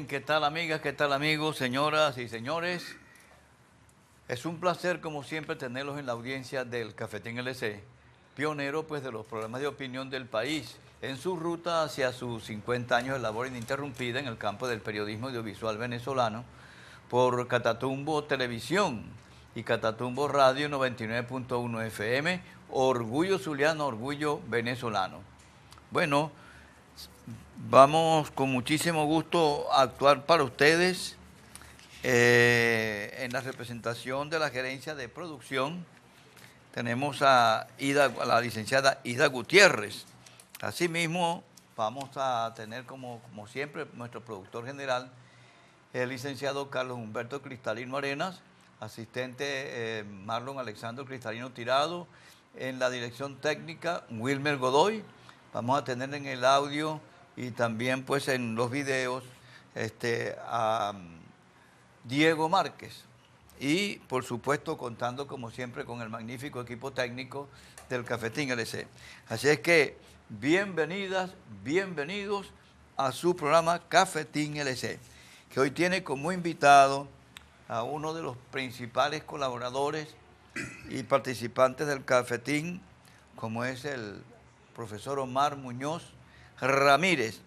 ¿qué tal amigas, qué tal amigos, señoras y señores? Es un placer, como siempre, tenerlos en la audiencia del Cafetín LC, pionero pues de los programas de opinión del país, en su ruta hacia sus 50 años de labor ininterrumpida en el campo del periodismo audiovisual venezolano, por Catatumbo Televisión y Catatumbo Radio 99.1 FM, Orgullo Zuliano, Orgullo Venezolano. Bueno, vamos con muchísimo gusto a actuar para ustedes en la representación de la gerencia de producción. Tenemos a la licenciada Ida Gutiérrez. Asimismo, vamos a tener como siempre nuestro productor general, el licenciado Carlos Humberto Cristalino Arenas, asistente Marlon Alexandro Cristalino Tirado, en la dirección técnica Wilmer Godoy. Vamos a tener en el audio y también pues en los videos a Diego Márquez. Y por supuesto contando como siempre con el magnífico equipo técnico del Cafetín LC. Así es que bienvenidas, bienvenidos a su programa Cafetín LC, que hoy tiene como invitado a uno de los principales colaboradores y participantes del Cafetín, como es el profesor Omar Muñoz Ramírez,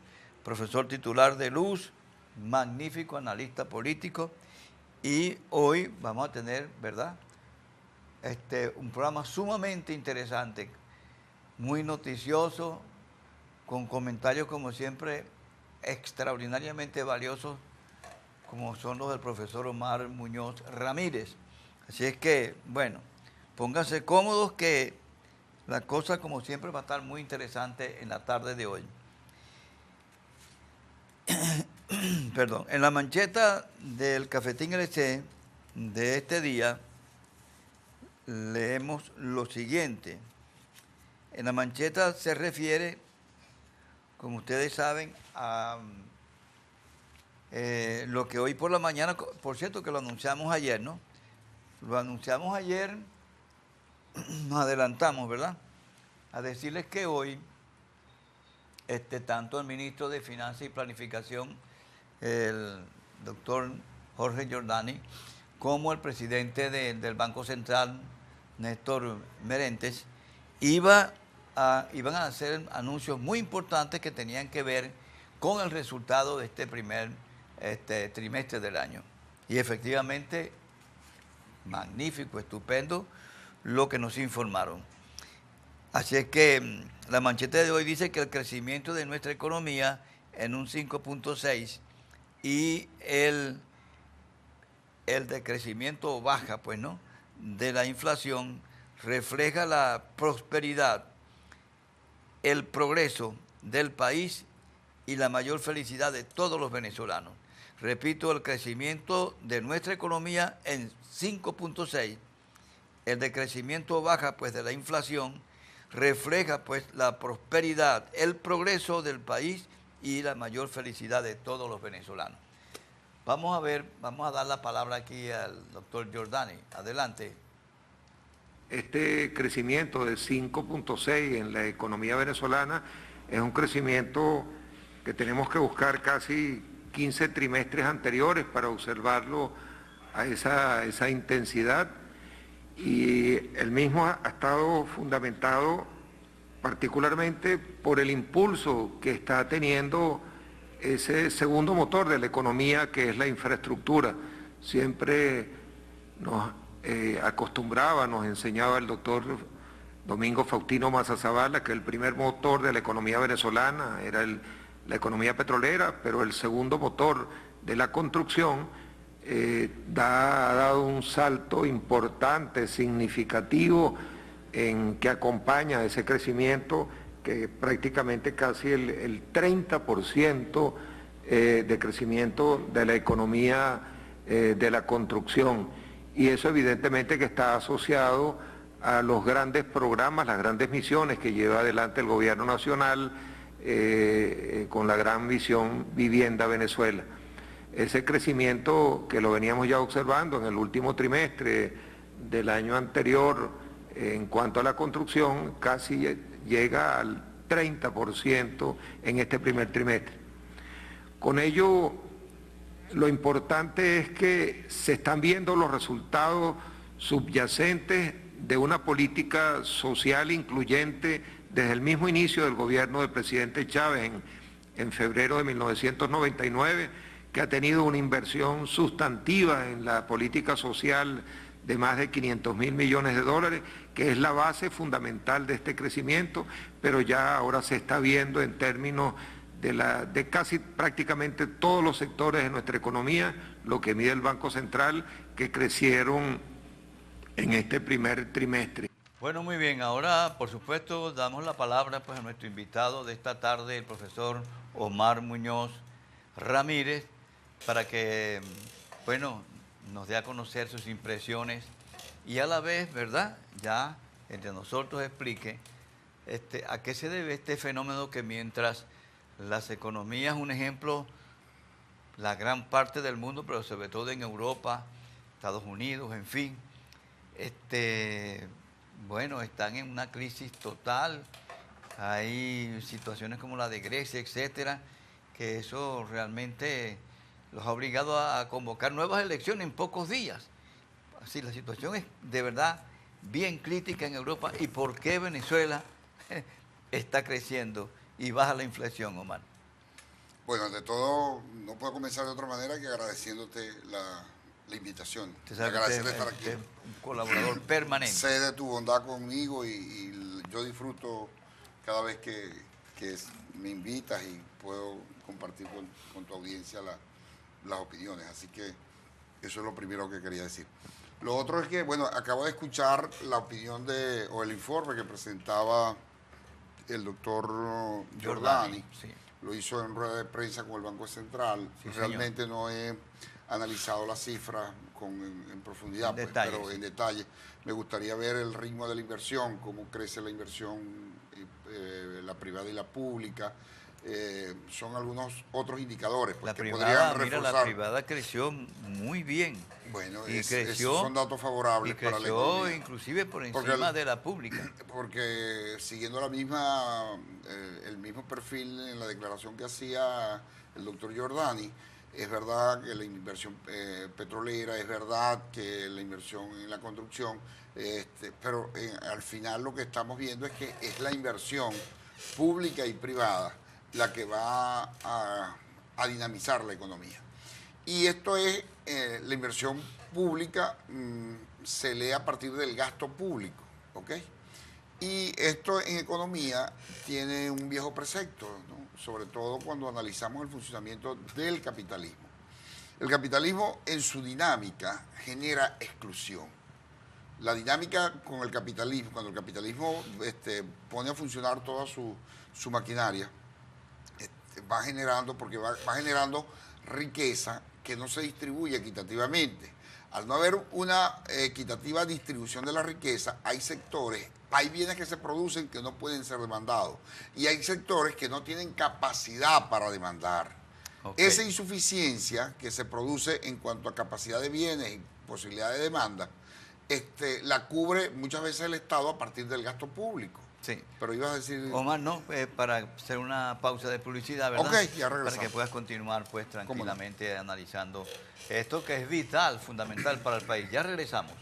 profesor titular de Luz, magnífico analista político. Y hoy vamos a tener, ¿verdad?, un programa sumamente interesante, muy noticioso, con comentarios como siempre extraordinariamente valiosos, como son los del profesor Omar Muñoz Ramírez. Así es que, bueno, pónganse cómodos que la cosa como siempre va a estar muy interesante en la tarde de hoy. Perdón, en la mancheta del Cafetín LC de este día leemos lo siguiente. En la mancheta se refiere, como ustedes saben, a lo que hoy por la mañana, por cierto que lo anunciamos ayer, ¿no? Lo anunciamos ayer, nos adelantamos, ¿verdad?, a decirles que hoy tanto el ministro de Finanzas y Planificación, el doctor Jorge Giordani, como el presidente del Banco Central, Néstor Merentes, iban a hacer anuncios muy importantes que tenían que ver con el resultado de este primer trimestre del año. Y efectivamente, magnífico, estupendo lo que nos informaron. Así es que la mancheta de hoy dice que el crecimiento de nuestra economía en un 5.6 y el decrecimiento baja, pues, ¿no?, de la inflación refleja la prosperidad, el progreso del país y la mayor felicidad de todos los venezolanos. Repito, el crecimiento de nuestra economía en 5.6, el decrecimiento baja, pues, de la inflación refleja pues la prosperidad, el progreso del país y la mayor felicidad de todos los venezolanos. Vamos a dar la palabra aquí al doctor Giordani. Adelante. Este crecimiento de 5.6 en la economía venezolana es un crecimiento que tenemos que buscar casi 15 trimestres anteriores para observarlo a esa intensidad. Y el mismo ha estado fundamentado particularmente por el impulso que está teniendo ese segundo motor de la economía, que es la infraestructura. Siempre nos nos enseñaba el doctor Domingo Faustino Maza-Zavala que el primer motor de la economía venezolana era la economía petrolera, pero el segundo motor de la construcción ha dado un salto importante, significativo, que acompaña ese crecimiento, que prácticamente casi el 30% de crecimiento de la economía de la construcción. Y eso evidentemente que está asociado a los grandes programas, las grandes misiones que lleva adelante el gobierno nacional con la gran visión Vivienda Venezuela. Ese crecimiento que lo veníamos ya observando en el último trimestre del año anterior en cuanto a la construcción, casi llega al 30% en este primer trimestre. Con ello, lo importante es que se están viendo los resultados subyacentes de una política social incluyente desde el mismo inicio del gobierno del presidente Chávez en febrero de 1999, que ha tenido una inversión sustantiva en la política social de más de 500.000 millones de dólares, que es la base fundamental de este crecimiento, pero ya ahora se está viendo en términos de casi prácticamente todos los sectores de nuestra economía, lo que mide el Banco Central, que crecieron en este primer trimestre. Bueno, muy bien. Ahora, por supuesto, damos la palabra pues, a nuestro invitado de esta tarde, el profesor Omar Muñoz Ramírez, para que, bueno, nos dé a conocer sus impresiones y a la vez, ¿verdad?, ya entre nosotros explique a qué se debe este fenómeno que mientras las economías, un ejemplo, la gran parte del mundo, pero sobre todo en Europa, Estados Unidos, en fin, bueno, están en una crisis total. Hay situaciones como la de Grecia, etcétera, que eso realmente los ha obligado a convocar nuevas elecciones en pocos días. Así, la situación es de verdad bien crítica en Europa. ¿Y por qué Venezuela está creciendo y baja la inflación, Omar? Bueno, ante todo, no puedo comenzar de otra manera que agradeciéndote la invitación. Agradeciéndote estar aquí. Un colaborador permanente. Sé de tu bondad conmigo y yo disfruto cada vez que me invitas y puedo compartir con tu audiencia las opiniones. Así que eso es lo primero que quería decir. Lo otro es que, bueno, acabo de escuchar la opinión o el informe que presentaba el doctor Giordani. Sí. Lo hizo en rueda de prensa con el Banco Central. Sí, realmente no he analizado las cifras en profundidad, pues, pero en detalle. Me gustaría ver el ritmo de la inversión, cómo crece la inversión, la privada y la pública. Son algunos otros indicadores pues, que podrían reforzar. Mira, la privada creció muy bien. Bueno, esos son datos favorables para la economía. Inclusive por encima de la pública. Porque siguiendo el mismo perfil en la declaración que hacía el doctor Giordani, es verdad que la inversión petrolera, es verdad que la inversión en la construcción, pero al final lo que estamos viendo es que es la inversión pública y privada la que va a dinamizar la economía. Y esto es, la inversión pública se lee a partir del gasto público, ¿ok? Y esto en economía tiene un viejo precepto, ¿no? Sobre todo cuando analizamos el funcionamiento del capitalismo. El capitalismo en su dinámica genera exclusión. La dinámica con el capitalismo, cuando el capitalismo pone a funcionar toda su maquinaria, va generando, porque va generando riqueza que no se distribuye equitativamente. Al no haber una equitativa distribución de la riqueza, hay bienes que se producen que no pueden ser demandados y hay sectores que no tienen capacidad para demandar. Okay. Esa insuficiencia que se produce en cuanto a capacidad de bienes y posibilidad de demanda, la cubre muchas veces el Estado a partir del gasto público. Sí. Pero ibas a decir... Omar, no, para hacer una pausa de publicidad, ¿verdad? Ok, ya regresamos. Para que puedas continuar pues tranquilamente analizando esto que es vital, fundamental para el país. Ya regresamos.